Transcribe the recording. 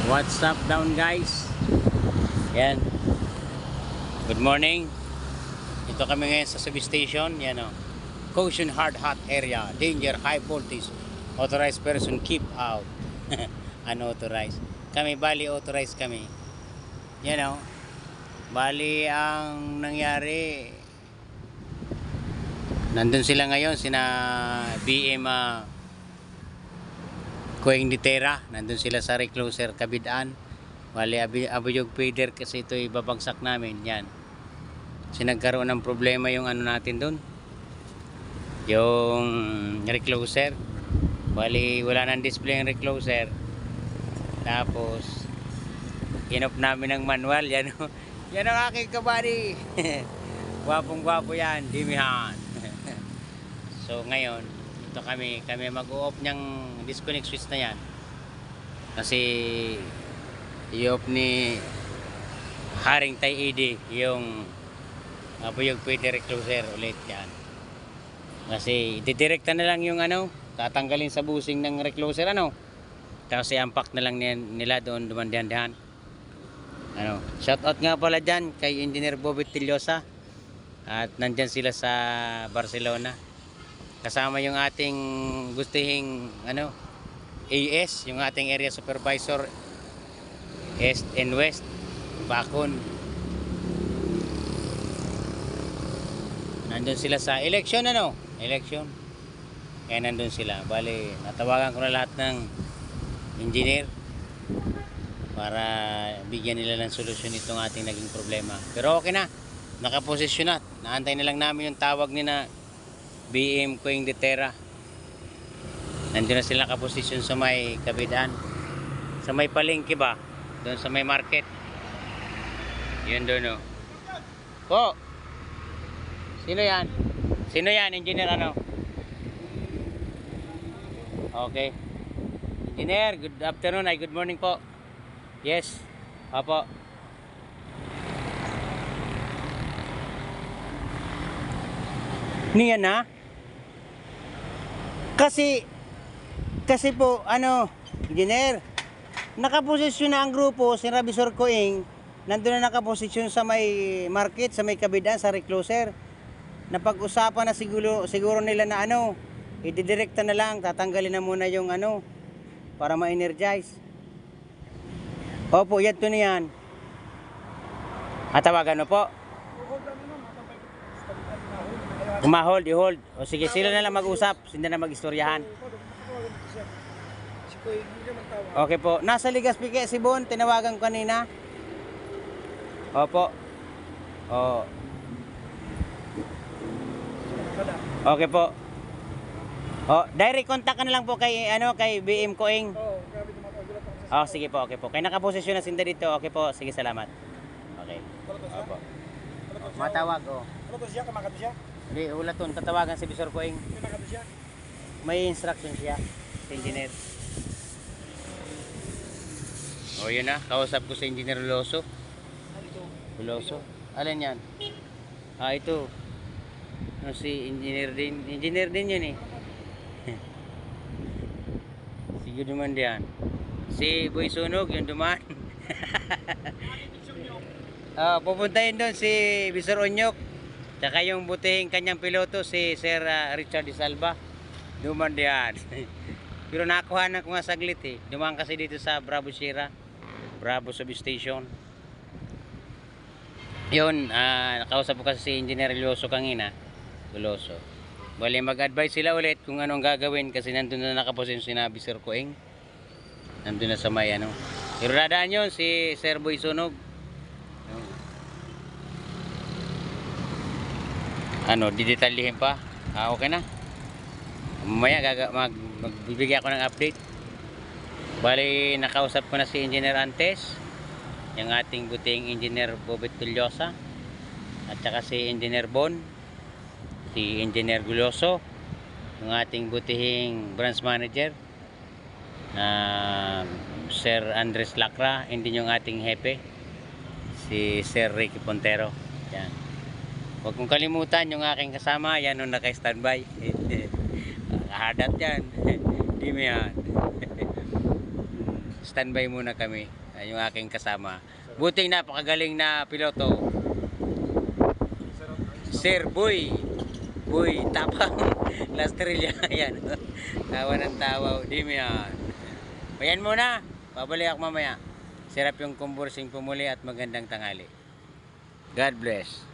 What's up down guys? Yan. Good morning. Ito kami ngayon sa substation. Yan o. Caution hard hot area. Danger high voltage. Authorized person keep out. Unauthorized. Kami bali authorized kami. Yan o. Bali ang nangyari, nandun sila ngayon sina BM Kueng Ditera, nandun sila sa recloser Kabidaan. Bali abuyog feeder kasi ito ibabagsak namin. Yan. Sinagkaroon ng problema yung ano natin dun, yung recloser. Bali wala nang display yung recloser. Tapos in-off namin ng manual. Yan o. Yan ang aking kabady. Gwapong gwapo yan, Dimihan. So ngayon, ito kami mag-o-off niyang disconnect switch na yan. Kasi i-off ni Haring Tay ED yung abuyog feeder recloser ulit yan. Kasi didirekta na lang yung ano, tatanggalin sa busing ng recloser ano. Tapos i-unpack na lang nila doon dumandihan-dihan. Ano, shout out nga pala dyan kay Engineer Bobet Tillosa. At nandyan sila sa Barcelona. Kasama yung ating gustihing ano, AS, yung ating area supervisor East and West, Bakon. Nandun sila sa election ano, election. Kaya nandun sila. Bali, natawagan ko na lahat ng engineer para bigyan nila ng solusyon itong ating naging problema. Pero okay na, nakaposisyon na. Naantay na lang namin yung tawag ni na BM Kueng Ditera. Nandun na sila nakaposisyon sa may Kabidaan, sa may palengke ba, doon sa may market. Yun doon o. Po, sino yan? Sino yan? Engineer ano? Okay. Engineer, good afternoon. Ay, good morning po. Yes. Opo. Niyan na? Kasi po, ano, engineer, nakaposisyon na ang grupo, si Rabisor Kueng, nandun na nakaposisyon sa may market, sa may Kabidaan, sa recloser. Napag-usapan na siguro nila na ano, ididirekta na lang, tatanggalin na muna yung ano, para ma-energize. Opo, yan to niyan. Atawagan mo po. Kumahold, i-hold. O sige, sila na lang mag-usap, sila na mag-istoryahan. Okay po. Nasa Legazpi kaya si Bon, tinawagan ko kanina. Opo. O. Okay po. O, direct contact ka na lang po kay ano, kay BM Kueng. Oh, sige po, okay po. Kaya nakaposisyon na sinda dito. Okay po, sige, salamat. Okay. Opo. Matawag, oh. Ano to siya? Kamakato siya? Hindi, ulaton. Tatawagan si Bisor Kueng. Kamakato siya? May instruction siya, si engineer. O, yun na. Kausap ko si Engineer Uloso. Uloso. Alin yan? Ah, ito. No, si engineer din. Engineer din yun eh. Sige duman diyan. Si Boy Sunog, yung duman. Pupuntahin doon si Bisor Onyok. Tsaka yung butihing kanyang piloto, si Sir Richard Disalba. Duman diyan. Pero nakuha ko nga saglit eh. Duman kasi dito sa Bravo Sierra, Bravo Substation. Yun, nakausap ko kasi si Engineer Uloso kanina. Uloso. Bali mag-advise sila ulit kung anong gagawin kasi nandun na nakaposisyon si Bisor Kueng. Nandun na sa may ano. Pero dadaan yun si Sir Boy Sunog. Ano, didetalyihin pa. Okay na. Mamaya magbibigay ako ng update. Bali nakausap ko na si Engineer Antes, yung ating buting Engineer Bobet Tillosa, at saka si Engineer Bon, si Engineer Guloso, yung ating butihing branch manager na Sir Andres Lacra, hindi yung ating hepe si Sir Ricky Pontero. Yan. Huwag kong kalimutan yung aking kasama, yan nung naka-standby. Kahadat yan. Hindi mo yan. Nag-standby muna kami. Yung aking kasama. Buting napakagaling na piloto. Sir Boy. Boy, tapang. La Estrella. Yan. Tawa ng tawa. Di mo yan. Ayan muna. Babalik ako mamaya. Sarap yung conversing pumuli at magandang tanghali. God bless.